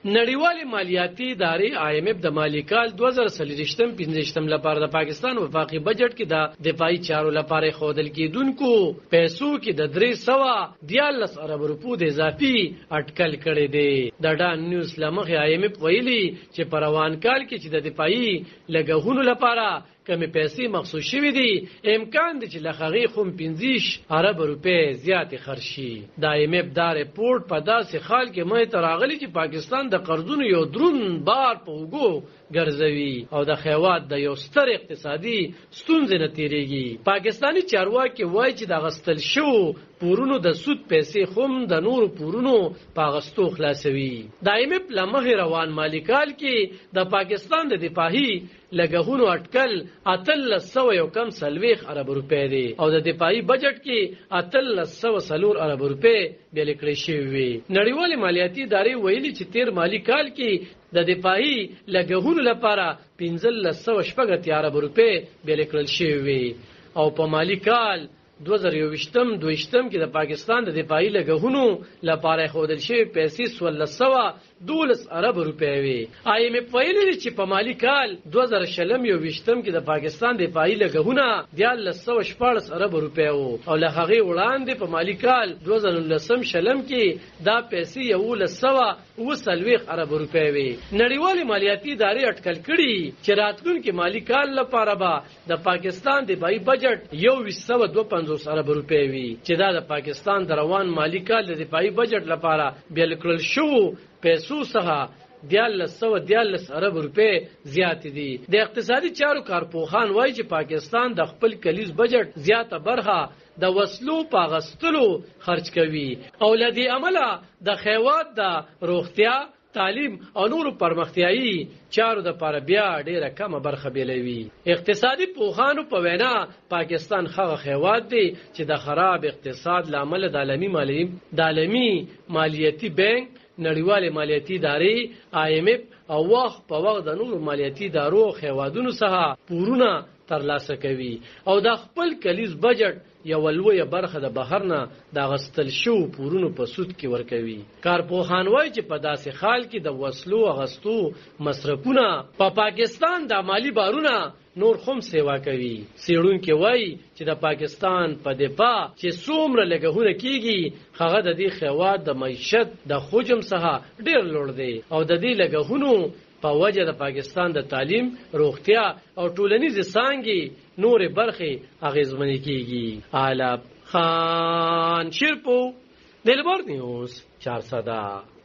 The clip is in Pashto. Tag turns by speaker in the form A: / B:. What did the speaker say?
A: نړیوال مالیاتي ادارې IMF د مالی کال 2023-15 لپاره د پاکستان وفاقي بجټ کې د دفاعي چارو لپاره خودل کېدونکو پیسو کې د 314 ارب روپو د اضافي اټکل کړی دی. د ډان نیوز لمخې IMF ویلي چې په روان کال کې چې د دفاعي لګښتونو لپاره کمی پیسې مخصوص شوې دي، امکان دی چې لخغې خو 15 ارب روپے زیات خرج شي. د IMF دا رپورټ په داسې حال کې مې تراغلي چې پاکستان د قرضونو یو درون بار په وګو ګرځوي او د خیوات د یو ستر اقتصادي ستونزې نه تیریږي. پاکستانی چارواکي وایي چې د غستل شو پورونو د سود پیسې خوم د نور پورونو په غستو خلاصوي. د IMF لمخې روان مالی کال کې د پاکستان د دفاعي لګښتونو اټکل 1340 ارب روپے دی او د دفاعي بجټ کې 1304 ارب روپے بیل کړی شوی. نړیوال مالیاتي ادارې ویلي چې تیر مالی کال کې د دفاعي لګښتونو لپاره 1580 ارب روپے بیل کړل شوی او په مالی کال 2022 کې د پاکستان د دفاعي لګښتونو لپاره خودل شوی پیسې 1612 ارب روپے وي. IMF ویلي چې په مالی کال 2021 کې د پاکستان دفاعي لګښتونه 1314 ارب روپے وو او له هغې وړاندې په مالی کال 2019 کې دا پیسې 1120 ارب روپے وي. نړیوال مالیاتي ادارې اټکل کړي چې راتلونکي مالی کال لپاره به د پاکستان دفاعي بجټ 252 ارب روپے وي چې دا د پاکستان د روان مالی کال د دفاعي بجټ لپاره بیل کړل شو پیسو څخه 1314 ارب روپے زیات دي. د اقتصادي چارو کارپوهان وایي چې پاکستان د خپل کلیز بجټ زیاته برخه د وسلو په غستلو خرج کوي او لدی عمله د خیوات د روغتیا، تعلیم او نورو پرمختیایي چارو د لپاره بیا ډیره کمه برخه بیلوي. اقتصادي پوهانو په وینا پاکستان هغه خیوات دی چې د خراب اقتصاد لامل د عالمي مالیاتي بانک، نړیوال مالیاتي ادارې IMF او وخت په وخت د نورو مالیاتي ادارو خیوادونو څخه پورونه ترلاسه کوي او د خپل کلیز بجټ یو لویه برخه د بهرنه د غستل شو پورونو په سود کې ورکوي. کارپوهان وایي چې په داسې حال کې د وسلو اغستو مصرفونه په پاکستان د مالی بارونه نور هم سیوا کوي. څېړونکي وایي چې د پاکستان په دفاع چې څومره لګښتونه کیږي هغه د دې خیوات د معیشت د حجم څخه ډیر لوړ دی او د دې لګښتونو په وجه د پاکستان د تعلیم، روغتیا او ټولنیزې څانګې نورې برخې اغیزمنې کیږي. عالم خان شیرپو، دلبر نیوز 400.